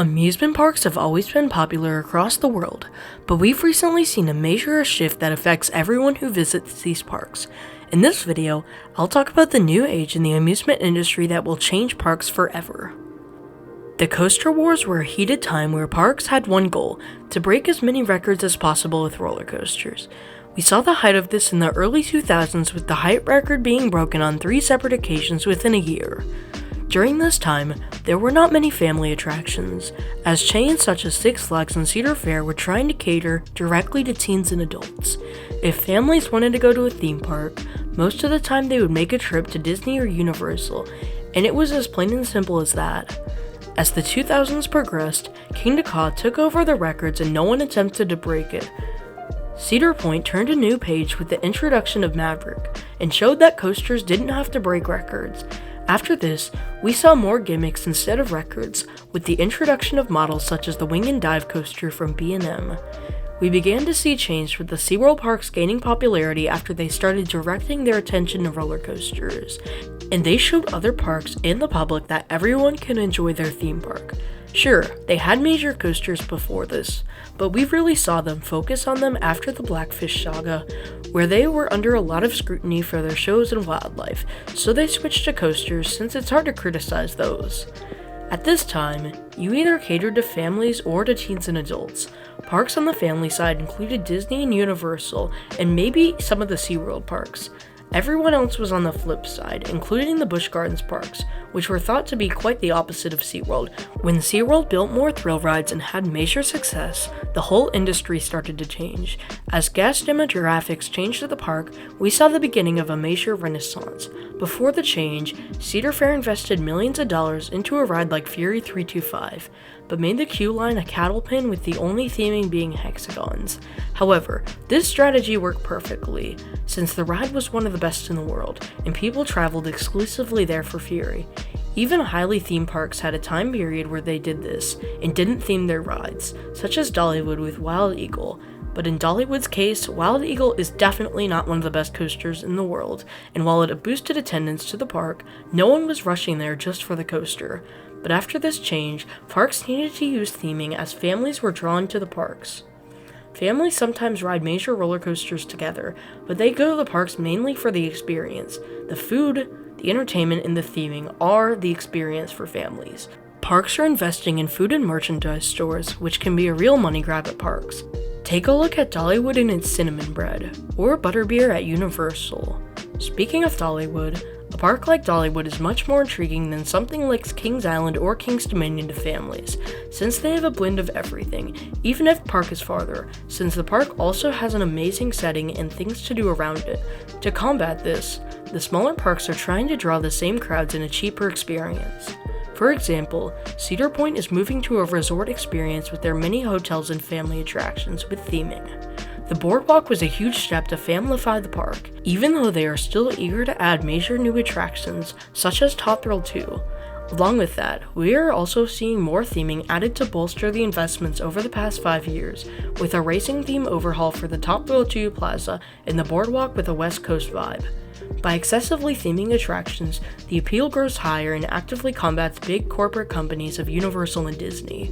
Amusement parks have always been popular across the world, but we've recently seen a major shift that affects everyone who visits these parks. In this video, I'll talk about the new age in the amusement industry that will change parks forever. The coaster wars were a heated time where parks had one goal: to break as many records as possible with roller coasters. We saw the height of this in the early 2000s, with the height record being broken on 3 separate occasions within a year. During this time, there were not many family attractions, as chains such as Six Flags and Cedar Fair were trying to cater directly to teens and adults. If families wanted to go to a theme park, most of the time they would make a trip to Disney or Universal, and it was as plain and simple as that. As the 2000s progressed, Kingda Ka took over the records and no one attempted to break it. Cedar Point turned a new page with the introduction of Maverick, and showed that coasters didn't have to break records. After this, we saw more gimmicks instead of records, with the introduction of models such as the Wing and Dive coaster from B&M. We began to see change, with the SeaWorld parks gaining popularity after they started directing their attention to roller coasters, and they showed other parks and the public that everyone can enjoy their theme park. Sure, they had major coasters before this, but we really saw them focus on them after the Blackfish saga, where they were under a lot of scrutiny for their shows and wildlife, so they switched to coasters since it's hard to criticize those. At this time, you either catered to families or to teens and adults. Parks on the family side included Disney and Universal, and maybe some of the SeaWorld parks. Everyone else was on the flip side, including the Busch Gardens parks, which were thought to be quite the opposite of SeaWorld. When SeaWorld built more thrill rides and had major success, the whole industry started to change. As guest demographics changed at the park, we saw the beginning of a major renaissance. Before the change, Cedar Fair invested millions of dollars into a ride like Fury 325, but made the queue line a cattle pen, with the only theming being hexagons. However, this strategy worked perfectly, since the ride was one of the best in the world, and people traveled exclusively there for Fury. Even highly themed parks had a time period where they did this, and didn't theme their rides, such as Dollywood with Wild Eagle. But in Dollywood's case, Wild Eagle is definitely not one of the best coasters in the world, and while it boosted attendance to the park, no one was rushing there just for the coaster. But after this change, parks needed to use theming as families were drawn to the parks. Families sometimes ride major roller coasters together, but they go to the parks mainly for the experience. The food, the entertainment, and the theming are the experience for families. Parks are investing in food and merchandise stores, which can be a real money grab at parks. Take a look at Dollywood and its cinnamon bread, or butterbeer at Universal. Speaking of Dollywood, a park like Dollywood is much more intriguing than something like Kings Island or Kings Dominion to families, since they have a blend of everything, even if the park is farther, since the park also has an amazing setting and things to do around it. To combat this, the smaller parks are trying to draw the same crowds in a cheaper experience. For example, Cedar Point is moving to a resort experience with their many hotels and family attractions with theming. The boardwalk was a huge step to familify the park, even though they are still eager to add major new attractions, such as Top Thrill 2. Along with that, we are also seeing more theming added to bolster the investments over the past 5 years, with a racing theme overhaul for the Top Thrill 2 Plaza and the boardwalk with a West Coast vibe. By excessively theming attractions, the appeal grows higher and actively combats big corporate companies of Universal and Disney.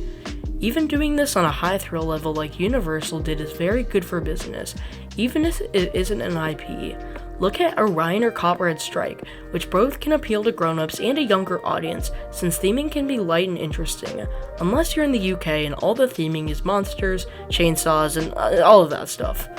Even doing this on a high thrill level like Universal did is very good for business, even if it isn't an IP. Look at Orion or Copperhead Strike, which both can appeal to grown-ups and a younger audience, since theming can be light and interesting, unless you're in the UK and all the theming is monsters, chainsaws, and all of that stuff.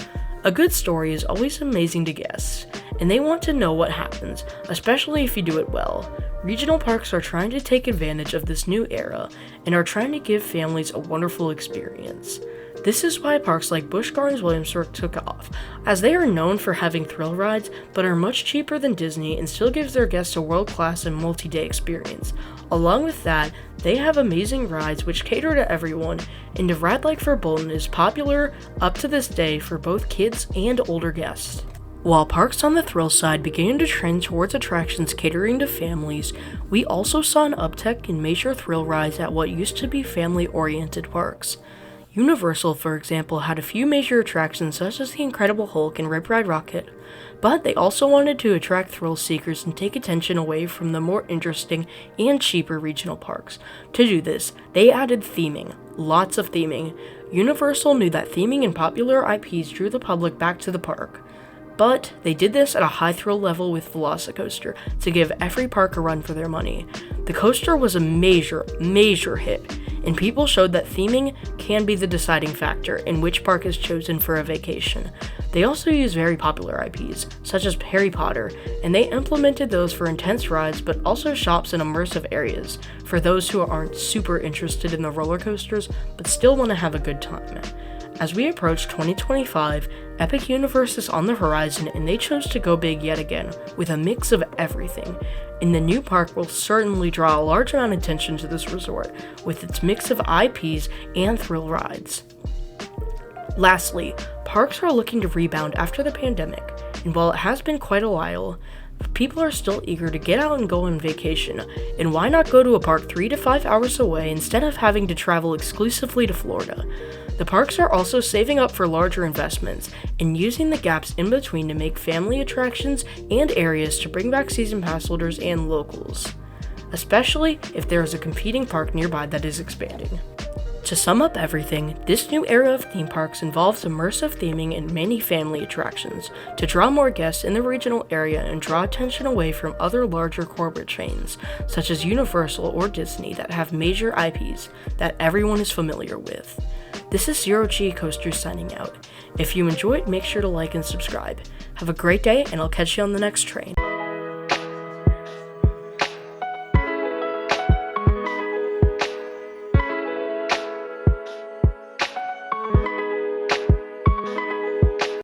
A good story is always amazing to guests, and they want to know what happens, especially if you do it well. Regional parks are trying to take advantage of this new era, and are trying to give families a wonderful experience. This is why parks like Busch Gardens Williamsburg took off, as they are known for having thrill rides, but are much cheaper than Disney and still gives their guests a world-class and multi-day experience. Along with that, they have amazing rides which cater to everyone, and a ride like Verbolten is popular up to this day for both kids and older guests. While parks on the thrill side began to trend towards attractions catering to families, we also saw an uptick in major thrill rides at what used to be family-oriented parks. Universal, for example, had a few major attractions such as the Incredible Hulk and Rip Ride Rocket, but they also wanted to attract thrill seekers and take attention away from the more interesting and cheaper regional parks. To do this, they added theming, lots of theming. Universal knew that theming and popular IPs drew the public back to the park, but they did this at a high thrill level with Velocicoaster to give every park a run for their money. The coaster was a major hit, and people showed that theming can be the deciding factor in which park is chosen for a vacation. They also use very popular IPs, such as Harry Potter, and they implemented those for intense rides but also shops and immersive areas for those who aren't super interested in the roller coasters but still want to have a good time. As we approach 2025, Epic Universe is on the horizon, and they chose to go big yet again, with a mix of everything. And the new park will certainly draw a large amount of attention to this resort, with its mix of IPs and thrill rides. Lastly, parks are looking to rebound after the pandemic, and while it has been quite a while, people are still eager to get out and go on vacation, and why not go to a park 3 to 5 hours away instead of having to travel exclusively to Florida? The parks are also saving up for larger investments and using the gaps in between to make family attractions and areas to bring back season pass holders and locals, especially if there is a competing park nearby that is expanding. To sum up everything, this new era of theme parks involves immersive theming and many family attractions to draw more guests in the regional area and draw attention away from other larger corporate chains, such as Universal or Disney, that have major IPs that everyone is familiar with. This is Zero G Coaster signing out. If you enjoyed, make sure to like and subscribe. Have a great day, and I'll catch you on the next train.